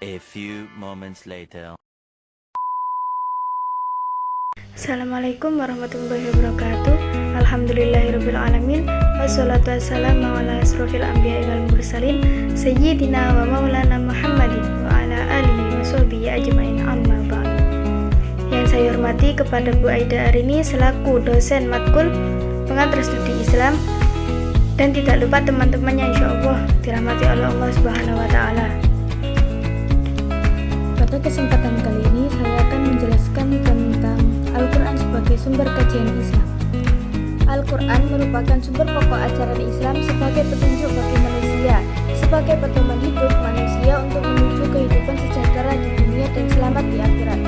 A few moments later. Assalamualaikum warahmatullahi wabarakatuh. Alhamdulillahirrabbilalamin. Wassalatu wassalamu ala asrofil anbiya wal mursalin Sayyidina wa maulana Muhammadin wa ala alihi wa sahbihi ajma'in, amma ba'du. Yang saya hormati kepada Bu Aida Arini selaku dosen matkul pengantar studi Islam, dan tidak lupa teman-temannya insyaallah dirahmati oleh Allah Subhanahu wa taala. Pada kesempatan kali ini saya akan menjelaskan tentang Al-Quran sebagai sumber kajian Islam. Al-Quran merupakan sumber pokok ajaran Islam sebagai petunjuk bagi manusia, sebagai pedoman hidup manusia untuk menuju kehidupan sejahtera di dunia dan selamat di akhirat.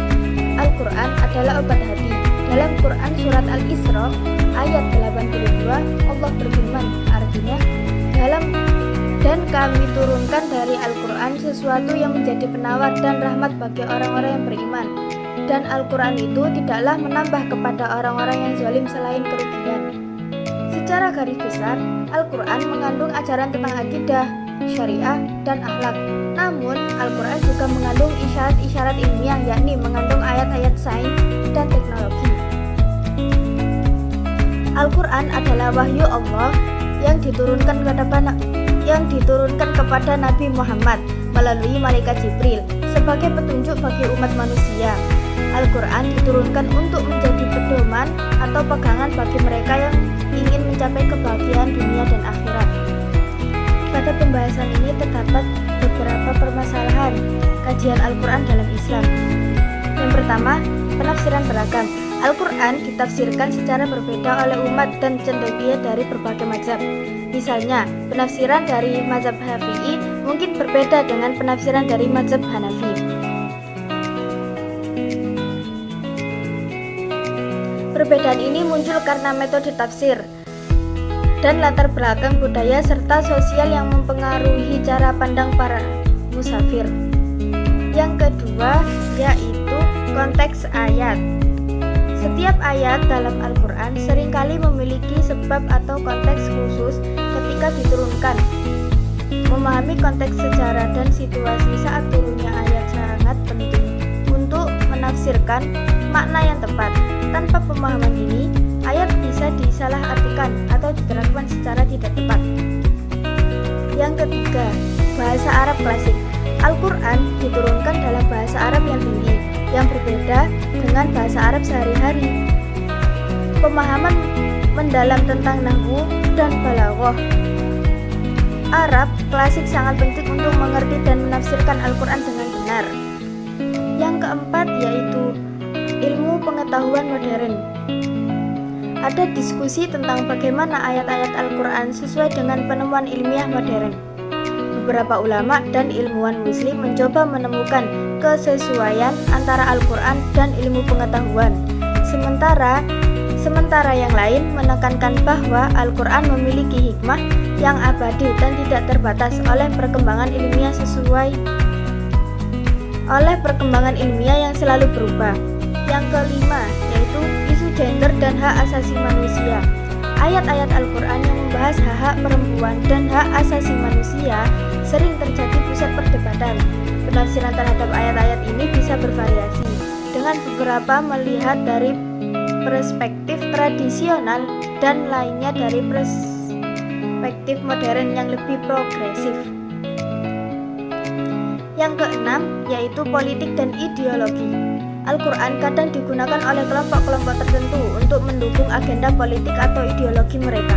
Al-Quran adalah obat hati. Dalam Quran surat Al-Isra ayat 82 Allah berfirman, artinya dan kami turunkan dari Al-Quran sesuatu yang menjadi penawar dan rahmat bagi orang-orang yang beriman. Dan Al-Quran itu tidaklah menambah kepada orang-orang yang zalim selain kerugian. Secara garis besar, Al-Quran mengandung ajaran tentang akidah, syariah, dan akhlak. Namun, Al-Quran juga mengandung isyarat-isyarat ilmiah, yakni mengandung ayat-ayat sains dan teknologi. Al-Quran adalah wahyu Allah yang diturunkan kepada Nabi Muhammad melalui malaikat Jibril sebagai petunjuk bagi umat manusia. Al-Quran diturunkan untuk menjadi pedoman atau pegangan bagi mereka yang ingin mencapai kebahagiaan dunia dan akhirat. Pada pembahasan ini terdapat beberapa permasalahan kajian Al-Quran dalam Islam. Yang pertama, penafsiran beragam. Al-Quran ditafsirkan secara berbeda oleh umat dan cendekia dari berbagai mazhab. Misalnya, penafsiran dari mazhab Syafi'i mungkin berbeda dengan penafsiran dari mazhab Hanafi. Perbedaan ini muncul karena metode tafsir dan latar belakang budaya serta sosial yang mempengaruhi cara pandang para musafir. Yang kedua, yaitu konteks ayat. Setiap ayat dalam Al-Quran seringkali memiliki sebab atau konteks khusus ketika diturunkan. Memahami konteks sejarah dan situasi saat turunnya ayat sangat penting untuk menafsirkan makna yang tepat. Tanpa pemahaman ini, ayat bisa disalahartikan atau diterapkan secara tidak tepat. Yang ketiga, bahasa Arab klasik. Al-Quran diturunkan dalam bahasa Arab yang tinggi, yang berbeda dengan bahasa Arab sehari-hari. Pemahaman mendalam tentang nahwu dan balaghah Arab klasik sangat penting untuk mengerti dan menafsirkan Al-Quran dengan benar. Yang keempat, yaitu ilmu pengetahuan modern. Ada diskusi tentang bagaimana ayat-ayat Al-Quran sesuai dengan penemuan ilmiah modern. Beberapa ulama dan ilmuwan muslim mencoba menemukan kesesuaian antara Al-Quran dan ilmu pengetahuan. Sementara yang lain menekankan bahwa Al-Quran memiliki hikmah yang abadi dan tidak terbatas oleh perkembangan ilmiah yang selalu berubah. Yang kelima, yaitu isu gender dan hak asasi manusia. Ayat-ayat Al-Quran yang membahas hak-hak perempuan dan hak asasi manusia sering terjadi pusat perdebatan. Penafsiran terhadap ayat-ayat ini bisa bervariasi, dengan beberapa melihat dari perspektif tradisional dan lainnya dari perspektif modern yang lebih progresif. Yang keenam, yaitu politik dan ideologi. Al-Quran kadang digunakan oleh kelompok-kelompok tertentu untuk mendukung agenda politik atau ideologi mereka.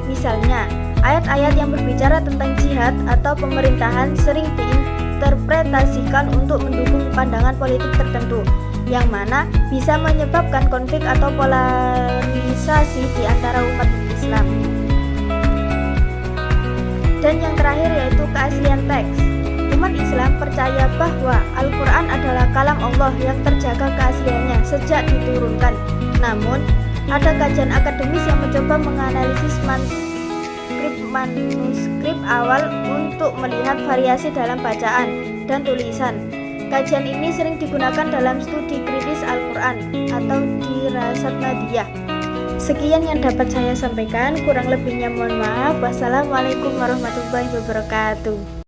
Misalnya, ayat-ayat yang berbicara tentang jihad atau pemerintahan sering diinterpretasikan untuk mendukung pandangan politik tertentu, yang mana bisa menyebabkan konflik atau polarisasi di antara umat Islam. Dan yang terakhir, yaitu keaslian teks. Umat Islam percaya bahwa Al-Quran adalah kalam Allah yang terjaga keasliannya sejak diturunkan. Namun, ada kajian akademis yang mencoba menganalisis manuskrip awal untuk melihat variasi dalam bacaan dan tulisan. Kajian ini sering digunakan dalam studi kritis Al-Quran atau dirasat nadiyah. Sekian yang dapat saya sampaikan, kurang lebihnya mohon maaf. Wassalamualaikum warahmatullahi wabarakatuh.